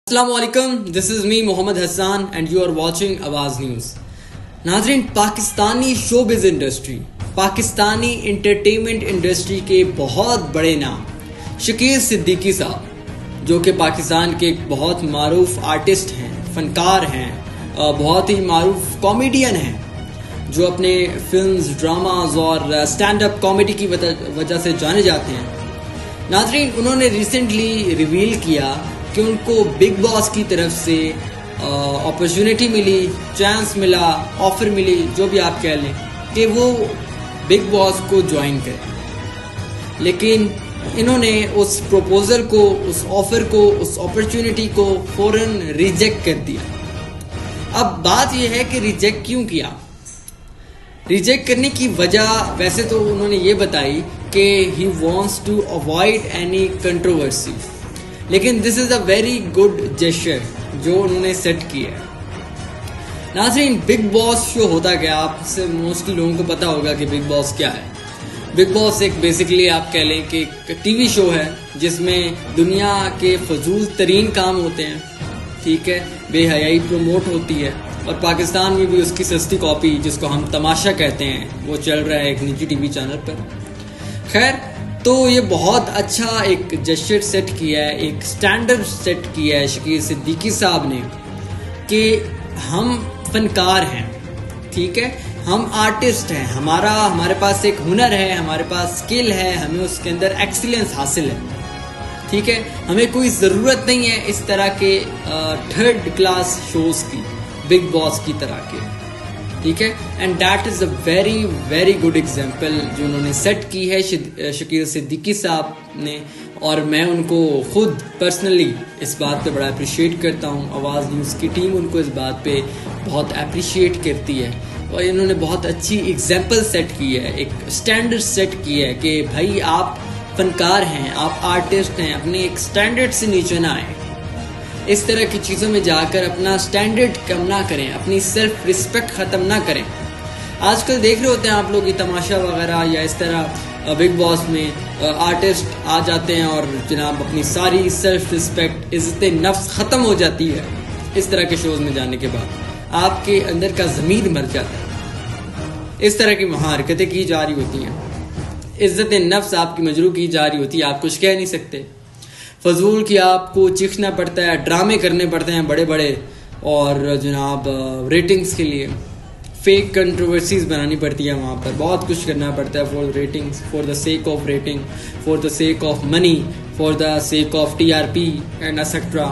अस्सलामुअलैकुम, this is me Mohammad Hasan and you are watching Awaz News. नाज़रीन, Pakistani showbiz industry, Pakistani entertainment industry के बहुत बड़े नाम शकील सिद्दीकी साहब, जो कि पाकिस्तान के एक बहुत मारूफ आर्टिस्ट हैं, फ़नकार हैं, बहुत ही मारूफ कॉमेडियन हैं, जो अपने फिल्म्स, ड्रामाज और स्टैंड अप कॉमेडी की वजह से जाने जाते हैं। नाज़रीन, उन्होंने रिसेंटली रिवील किया कि उनको बिग बॉस की तरफ से अपॉर्चुनिटी मिली, चांस मिला, ऑफ़र मिली, जो भी आप कह लें, कि वो बिग बॉस को ज्वाइन करें। लेकिन इन्होंने उस प्रपोज़ल को, उस ऑफ़र को, उस अपॉर्चुनिटी को फ़ौरन रिजेक्ट कर दिया। अब बात यह है कि रिजेक्ट क्यों किया। रिजेक्ट करने की वजह वैसे तो उन्होंने ये बताई कि he wants to avoid any controversy, लेकिन this is a very good gesture जो उन्होंने सेट किया है। नाज़रीन, बिग बॉस शो होता क्या, आपसे मोस्टली लोगों को पता होगा कि बिग बॉस क्या है। बिग बॉस एक बेसिकली आप कह लें कि एक टीवी शो है जिसमें दुनिया के फजूल तरीन काम होते हैं, ठीक है, बेहयाई प्रमोट होती है, और पाकिस्तान में भी उसकी सस्ती कॉपी जिसको हम तमाशा कहते हैं वो चल रहा है एक निजी टीवी चैनल पर। खैर, तो ये बहुत अच्छा एक जेस्चर सेट किया है, एक स्टैंडर्ड सेट किया है शकील सिद्दीकी साहब ने कि हम फनकार हैं, ठीक है, हम आर्टिस्ट हैं, हमारे पास एक हुनर है, हमारे पास स्किल है, हमें उसके अंदर एक्सीलेंस हासिल है, ठीक है। हमें कोई ज़रूरत नहीं है इस तरह के थर्ड क्लास शोज़ की, बिग बॉस की तरह के, ठीक है। And that is a very very good example जो उन्होंने सेट की है शकील सिद्दीकी साहब ने, और मैं उनको खुद पर्सनली इस बात पे बड़ा अप्रिशिएट करता हूँ। आवाज़ न्यूज़ की टीम उनको इस बात पे बहुत अप्रिशिएट करती है, और इन्होंने बहुत अच्छी एग्जाम्पल सेट की है, एक स्टैंडर्ड सेट की है कि भाई आप फनकार हैं, आप आर्टिस्ट हैं, अपने एक स्टैंडर्ड से नीचे ना आए, इस तरह की चीज़ों में जाकर अपना स्टैंडर्ड कम ना करें, अपनी सेल्फ रिस्पेक्ट ख़त्म ना करें। आजकल देख रहे होते हैं आप लोग ये तमाशा वगैरह या इस तरह बिग बॉस में आर्टिस्ट आ जाते हैं और जनाब अपनी सारी सेल्फ रिस्पेक्ट, इज़्ज़त नफ्स ख़त्म हो जाती है। इस तरह के शोज़ में जाने के बाद आपके अंदर का ज़मीर मर जाता है, इस तरह की हरकतें की जा रही होती हैं, इज़्ज़त नफ्स आपकी मजरूह की जा रही होती है, आप कुछ कह नहीं सकते, फजूल की आपको चीखना पड़ता है, ड्रामे करने पड़ते हैं बड़े बड़े, और जनाब रेटिंग्स के लिए फेक कंट्रोवर्सीज बनानी पड़ती है, वहाँ पर बहुत कुछ करना पड़ता है for ratings, for the sake of rating, for the sake of money, for the sake of TRP and etcetera.